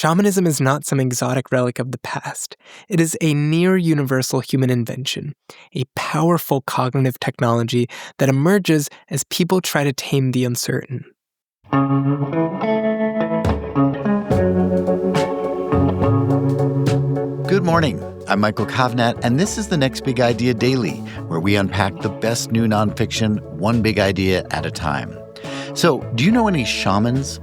Shamanism is not some exotic relic of the past. It is a near-universal human invention, a powerful cognitive technology that emerges as people try to tame the uncertain. Good morning. I'm Michael Kovnat, and this is the Next Big Idea Daily, where we unpack the best new nonfiction, one big idea at a time. So, do you know any shamans?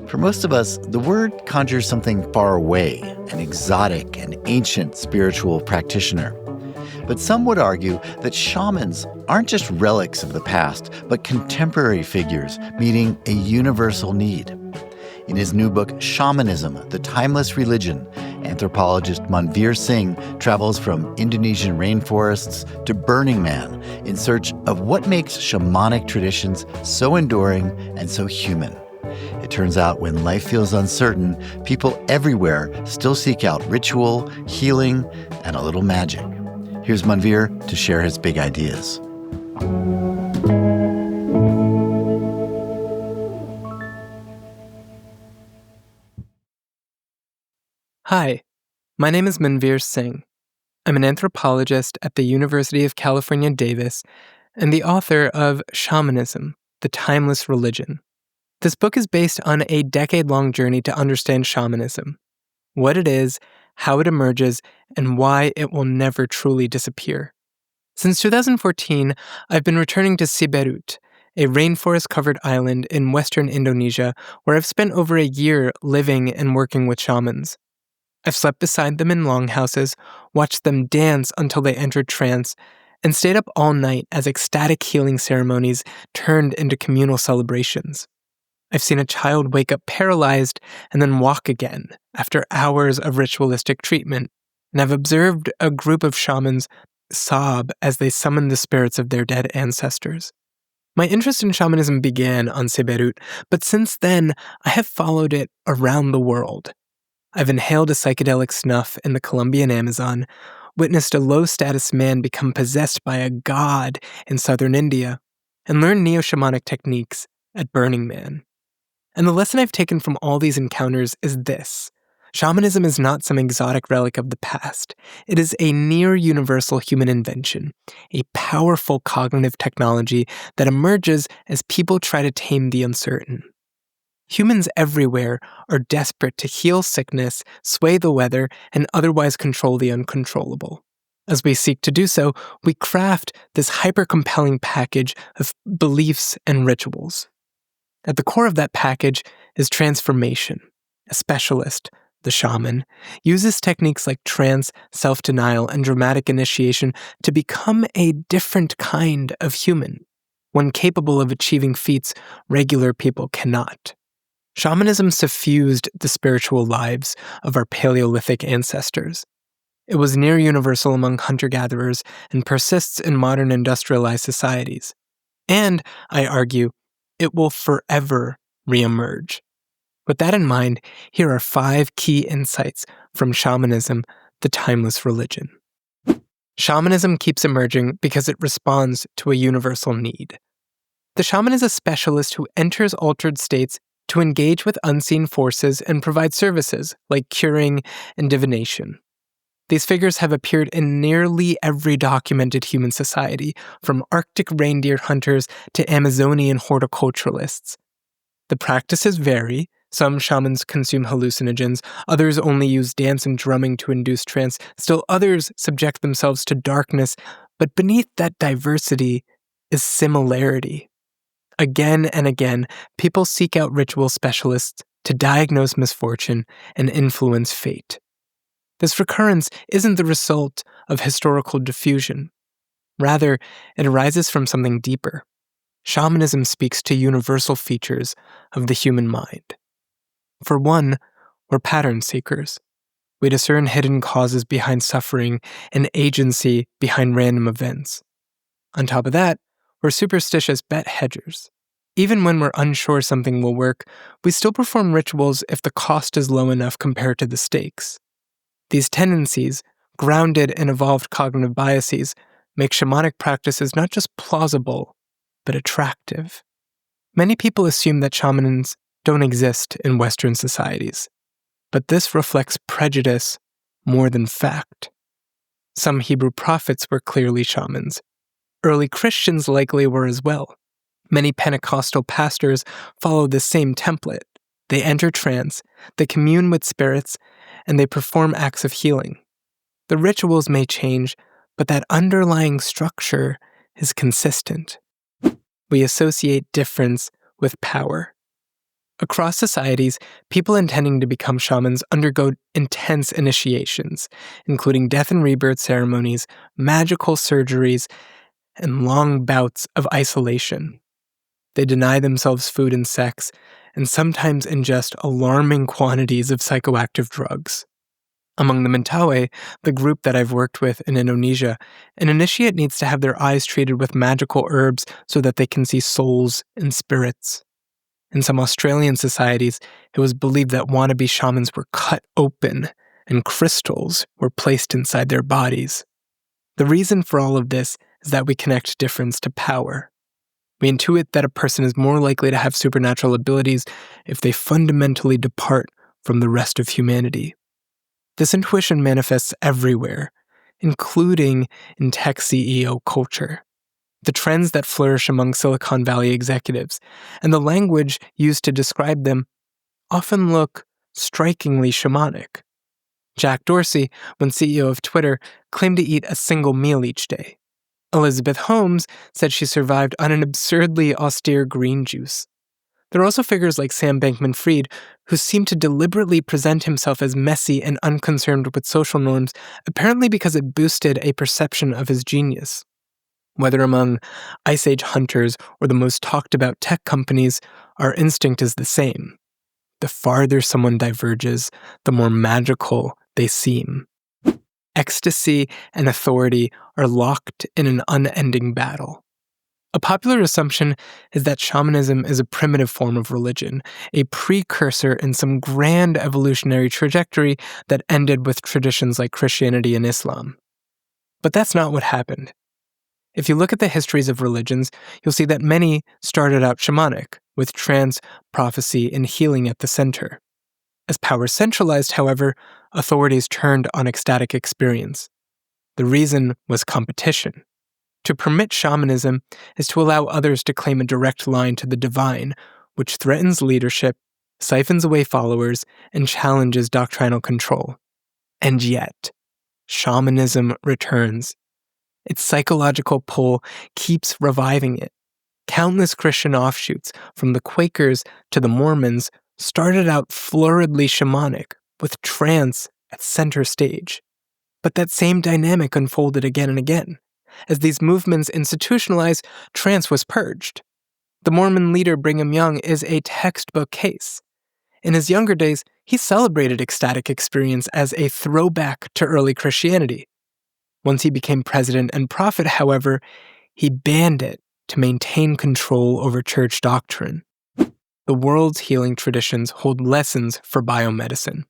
For most of us, the word conjures something far away, an exotic and ancient spiritual practitioner. But some would argue that shamans aren't just relics of the past, but contemporary figures meeting a universal need. In his new book, Shamanism, The Timeless Religion, anthropologist Manveer Singh travels from Indonesian rainforests to Burning Man in search of what makes shamanic traditions so enduring and so human. It turns out when life feels uncertain, people everywhere still seek out ritual, healing, and a little magic. Here's Manveer to share his big ideas. Hi, my name is Manveer Singh. I'm an anthropologist at the University of California, Davis, and the author of Shamanism, The Timeless Religion. This book is based on a decade-long journey to understand shamanism, what it is, how it emerges, and why it will never truly disappear. Since 2014, I've been returning to Siberut, a rainforest-covered island in western Indonesia where I've spent over a year living and working with shamans. I've slept beside them in longhouses, watched them dance until they entered trance, and stayed up all night as ecstatic healing ceremonies turned into communal celebrations. I've seen a child wake up paralyzed and then walk again after hours of ritualistic treatment, and I've observed a group of shamans sob as they summon the spirits of their dead ancestors. My interest in shamanism began on Siberut, but since then, I have followed it around the world. I've inhaled a psychedelic snuff in the Colombian Amazon, witnessed a low-status man become possessed by a god in southern India, and learned neo-shamanic techniques at Burning Man. And the lesson I've taken from all these encounters is this. Shamanism is not some exotic relic of the past. It is a near-universal human invention, a powerful cognitive technology that emerges as people try to tame the uncertain. Humans everywhere are desperate to heal sickness, sway the weather, and otherwise control the uncontrollable. As we seek to do so, we craft this hyper-compelling package of beliefs and rituals. At the core of that package is transformation. A specialist, the shaman, uses techniques like trance, self-denial, and dramatic initiation to become a different kind of human, one capable of achieving feats regular people cannot. Shamanism suffused the spiritual lives of our Paleolithic ancestors. It was near universal among hunter-gatherers and persists in modern industrialized societies. And, I argue, it will forever reemerge. With that in mind, here are 5 key insights from Shamanism, the Timeless Religion. Shamanism keeps emerging because it responds to a universal need. The shaman is a specialist who enters altered states to engage with unseen forces and provide services like curing and divination. These figures have appeared in nearly every documented human society, from Arctic reindeer hunters to Amazonian horticulturalists. The practices vary. Some shamans consume hallucinogens, others only use dance and drumming to induce trance, still others subject themselves to darkness, but beneath that diversity is similarity. Again and again, people seek out ritual specialists to diagnose misfortune and influence fate. This recurrence isn't the result of historical diffusion. Rather, it arises from something deeper. Shamanism speaks to universal features of the human mind. For one, we're pattern seekers. We discern hidden causes behind suffering and agency behind random events. On top of that, we're superstitious bet hedgers. Even when we're unsure something will work, we still perform rituals if the cost is low enough compared to the stakes. These tendencies, grounded in evolved cognitive biases, make shamanic practices not just plausible, but attractive. Many people assume that shamans don't exist in Western societies. But this reflects prejudice more than fact. Some Hebrew prophets were clearly shamans. Early Christians likely were as well. Many Pentecostal pastors follow the same template. They enter trance, they commune with spirits, and they perform acts of healing. The rituals may change, but that underlying structure is consistent. We associate difference with power. Across societies, people intending to become shamans undergo intense initiations, including death and rebirth ceremonies, magical surgeries, and long bouts of isolation. They deny themselves food and sex, and sometimes ingest alarming quantities of psychoactive drugs. Among the Mentawai, the group that I've worked with in Indonesia, an initiate needs to have their eyes treated with magical herbs so that they can see souls and spirits. In some Australian societies, it was believed that wannabe shamans were cut open and crystals were placed inside their bodies. The reason for all of this is that we connect difference to power. We intuit that a person is more likely to have supernatural abilities if they fundamentally depart from the rest of humanity. This intuition manifests everywhere, including in tech CEO culture. The trends that flourish among Silicon Valley executives, and the language used to describe them, often look strikingly shamanic. Jack Dorsey, when CEO of Twitter, claimed to eat a single meal each day. Elizabeth Holmes said she survived on an absurdly austere green juice. There are also figures like Sam Bankman-Fried, who seem to deliberately present himself as messy and unconcerned with social norms, apparently because it boosted a perception of his genius. Whether among Ice Age hunters or the most talked about tech companies, our instinct is the same. The farther someone diverges, the more magical they seem. Ecstasy and authority are locked in an unending battle. A popular assumption is that shamanism is a primitive form of religion, a precursor in some grand evolutionary trajectory that ended with traditions like Christianity and Islam. But that's not what happened. If you look at the histories of religions, you'll see that many started out shamanic, with trance, prophecy, and healing at the center. As power centralized, however, authorities turned on ecstatic experience. The reason was competition. To permit shamanism is to allow others to claim a direct line to the divine, which threatens leadership, siphons away followers, and challenges doctrinal control. And yet, shamanism returns. Its psychological pull keeps reviving it. Countless Christian offshoots, from the Quakers to the Mormons, started out floridly shamanic, with trance at center stage. But that same dynamic unfolded again and again. As these movements institutionalized, trance was purged. The Mormon leader Brigham Young is a textbook case. In his younger days, he celebrated ecstatic experience as a throwback to early Christianity. Once he became president and prophet, however, he banned it to maintain control over church doctrine. The world's healing traditions hold lessons for biomedicine.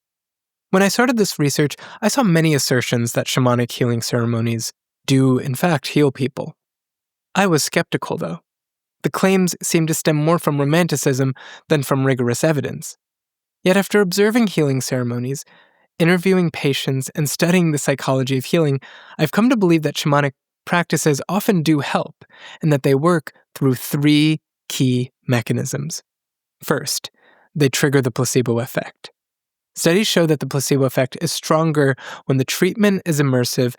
When I started this research, I saw many assertions that shamanic healing ceremonies do, in fact, heal people. I was skeptical, though. The claims seemed to stem more from romanticism than from rigorous evidence. Yet after observing healing ceremonies, interviewing patients, and studying the psychology of healing, I've come to believe that shamanic practices often do help, and that they work through three key mechanisms. First, they trigger the placebo effect. Studies show that the placebo effect is stronger when the treatment is immersive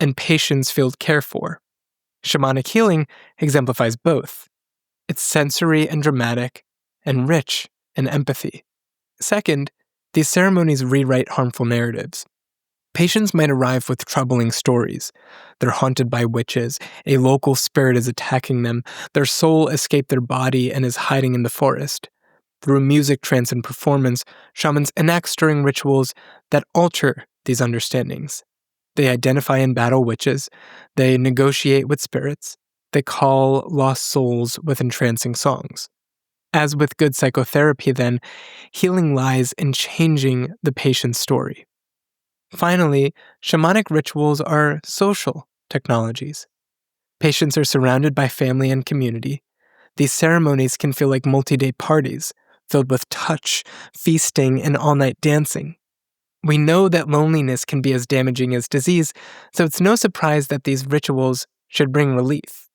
and patients feel cared for. Shamanic healing exemplifies both. It's sensory and dramatic, and rich in empathy. Second, these ceremonies rewrite harmful narratives. Patients might arrive with troubling stories. They're haunted by witches, a local spirit is attacking them, their soul escaped their body and is hiding in the forest. Through music, trance, and performance, shamans enact stirring rituals that alter these understandings. They identify and battle witches, they negotiate with spirits, they call lost souls with entrancing songs. As with good psychotherapy, then, healing lies in changing the patient's story. Finally, shamanic rituals are social technologies. Patients are surrounded by family and community. These ceremonies can feel like multi-day parties, filled with touch, feasting, and all-night dancing. We know that loneliness can be as damaging as disease, so it's no surprise that these rituals should bring relief.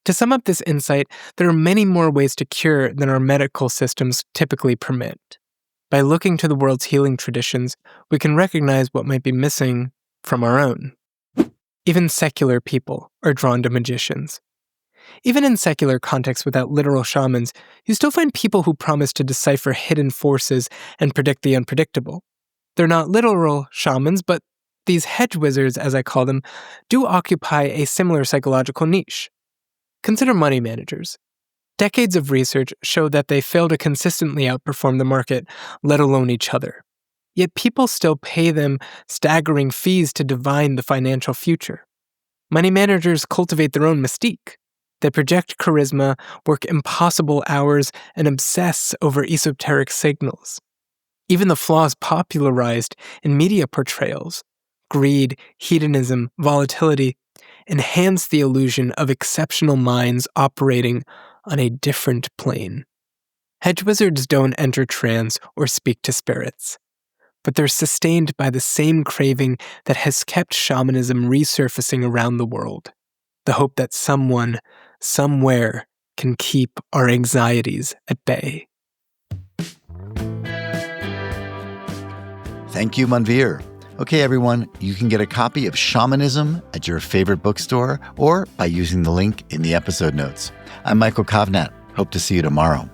To sum up this insight, there are many more ways to cure than our medical systems typically permit. By looking to the world's healing traditions, we can recognize what might be missing from our own. Even secular people are drawn to magicians. Even in secular contexts without literal shamans, you still find people who promise to decipher hidden forces and predict the unpredictable. They're not literal shamans, but these hedge wizards, as I call them, do occupy a similar psychological niche. Consider money managers. Decades of research show that they fail to consistently outperform the market, let alone each other. Yet people still pay them staggering fees to divine the financial future. Money managers cultivate their own mystique. They project charisma, work impossible hours, and obsess over esoteric signals. Even the flaws popularized in media portrayals, greed, hedonism, volatility, enhance the illusion of exceptional minds operating on a different plane. Hedge wizards don't enter trance or speak to spirits, but they're sustained by the same craving that has kept shamanism resurfacing around the world, the hope that someone, somewhere, can keep our anxieties at bay. Thank you, Manveer. Okay, everyone, you can get a copy of Shamanism at your favorite bookstore or by using the link in the episode notes. I'm Michael Kovnat. Hope to see you tomorrow.